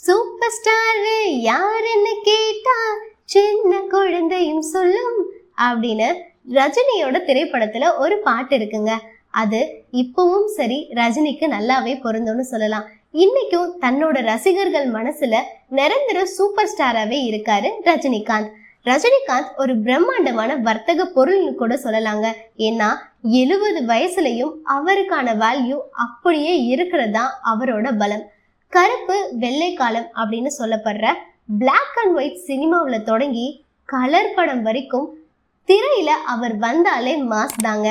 Super star யாருன்னு கேட்டா சின்ன குழந்தையும் சொல்லும் அப்படின்னு ரஜினியோட திரைப்படத்துல ஒரு பாட்டு இருக்குங்க. அது இப்பவும் சரி ரஜினிக்கு நல்லாவே பொருந்தும்னு சொல்லலாம். இன்னைக்கும் தன்னோட ரசிகர்கள் மனசுல நிரந்தர சூப்பர் ஸ்டாராவே இருக்காரு ரஜினிகாந்த். ரஜினிகாந்த் ஒரு பிரம்மாண்டமான வர்த்தக பொருள்னு கூட சொல்லலாங்க. ஏன்னா 70 வயசுலயும் அவருக்கான வேல்யூ அப்படியே இருக்கிறதா அவரோட பலம். கருப்பு வெள்ளை காலம் அப்படின்னு சொல்லப்படுற பிளாக் அண்ட் ஒயிட் சினிமாவில் தொடங்கி கலர் படம் வரைக்கும் திரையில அவர் வந்தாலே மாஸ் தாங்க.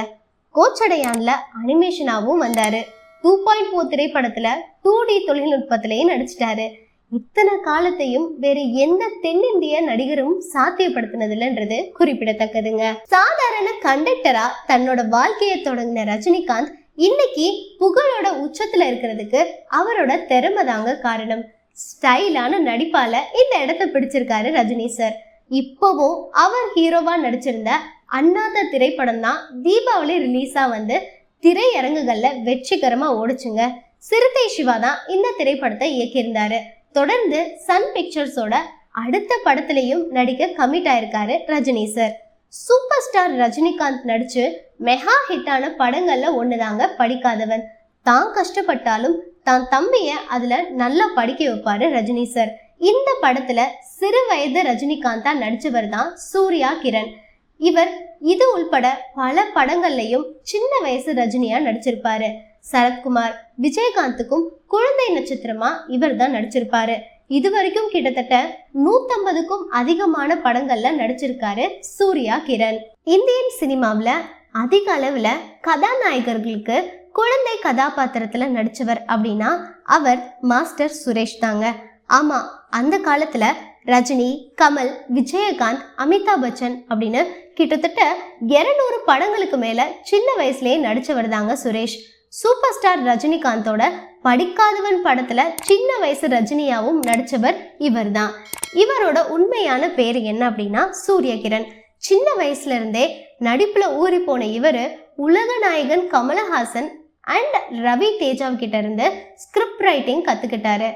கோச்சடையான்ல அனிமேஷனாவும் வந்தாரு. 2.4 திரைப்படத்துல 2D தொழில்நுட்பத்திலேயே நடிச்சிட்டாரு. இத்தனை காலத்தையும் வேற எந்த தென்னிந்திய நடிகரும் சாத்தியப்படுத்தினதில்லைன்றது குறிப்பிடத்தக்கதுங்க. சாதாரண கண்டக்டரா தன்னோட வாழ்க்கையை தொடங்கின ரஜினிகாந்த் இன்னைக்கு புகழோட உச்சத்துல இருக்கிறதுக்கு அவரோட திறமை தாங்க காரணம். ஸ்டைலான நடிப்பால இந்த இடத்தை பிடிச்சிருக்காரு ரஜினி சார். இப்போவும் அவர் ஹீரோவா நடிச்சிருந்த அண்ணாத்த திரைப்படம் தான் தீபாவளி ரிலீஸா வந்து திரையரங்குகள்ல வெற்றிகரமா ஓடுச்சுங்க. சிறுத்தை சிவா தான் இந்த திரைப்படத்தை இயக்கியிருந்தாரு. தொடர்ந்து சன் பிக்சர்ஸோட அடுத்த படத்திலையும் நடிக்க கமிட் ஆயிருக்காரு Rajini sir. Super star Rajinikanth நடிச்சு மெகா ஹிட்டான படங்கள்ல ஒண்ணுதாங்க படிக்காதவன். தான் கஷ்டப்பட்டாலும் தான் தம்பிய அதுல நல்லா படிக்க வைப்பாரு ரஜினி சார். இந்த படத்துல சிறு வயது ரஜினிகாந்தா நடிச்சவர் தான் சூர்யா கிரண். இவர் இது உள்பட பல படங்கள்லயும் சின்ன வயசு ரஜினியா நடிச்சிருப்பாரு. சரத்குமார், விஜயகாந்துக்கும் குழந்தை நட்சத்திரமா இவர் தான் நடிச்சிருப்பாரு. இது வரைக்கும் கிட்டத்தட்ட 150க்கும் அதிகமான படங்கள்ல நடிச்சிருக்காரு சூர்யா கிரண். இந்தியன் சினிமாவில் அதிக அளவுல கதாநாயகர்களுக்கு குழந்தை கதாபாத்திரத்துல நடிச்சவர் அப்படின்னா அவர் மாஸ்டர் சுரேஷ் தாங்க. ஆமா, அந்த காலத்துல ரஜினி, கமல், விஜயகாந்த், அமிதாப் பச்சன் அப்படின்னு கிட்டத்தட்ட 200 படங்களுக்கு மேல சின்ன வயசுலயே நடிச்சவர் தாங்க சுரேஷ். சூப்பர் ஸ்டார் ரஜினிகாந்தோட படிக்காதவன் படத்துல சின்ன வயசு ரஜினியாவும் நடிச்சவர் இவர் தான். இவரோட உண்மையான பேர் என்ன அப்படின்னா சூர்யா கிரண். சின்ன வயசுல இருந்தே நடிப்புல ஊறி போன இவரு உலக நாயகன் கமலஹாசன் அண்ட் ரவி தேஜா கிட்ட இருந்து ஸ்கிரிப்ட் ரைட்டிங் கத்துக்கிட்டாரு.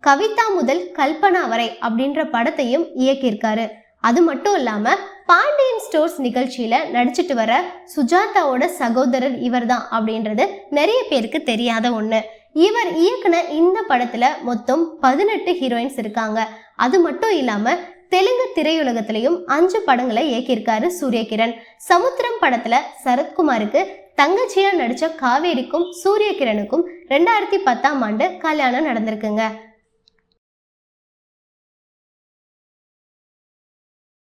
கவிதா முதல் கல்பனா வரை அப்படின்ற படத்தையும் இயக்கியிருக்காரு. அது மட்டும் இல்லாம பாண்டியன் ஸ்டோர்ஸ் நிகழ்ச்சியில நடிச்சிட்டு வர சுஜாதாவோட சகோதரர் இவர் தான் அப்படின்றது நிறைய பேருக்கு தெரியாத ஒண்ணு. இவர் இயக்குன இந்த படத்துல மொத்தம் 18 ஹீரோயின்ஸ் இருக்காங்க. அது மட்டும் இல்லாம தெலுங்கு திரையுலகத்திலையும் 5 படங்களை இயக்கியிருக்காரு சூர்யா கிரண். சமுத்திரம் படத்துல சரத்குமாருக்கு தங்கச்சியா நடிச்ச காவேரிக்கும் சூர்யா கிரணுக்கும் 2010ஆம் ஆண்டு கல்யாணம் நடந்திருக்குங்க.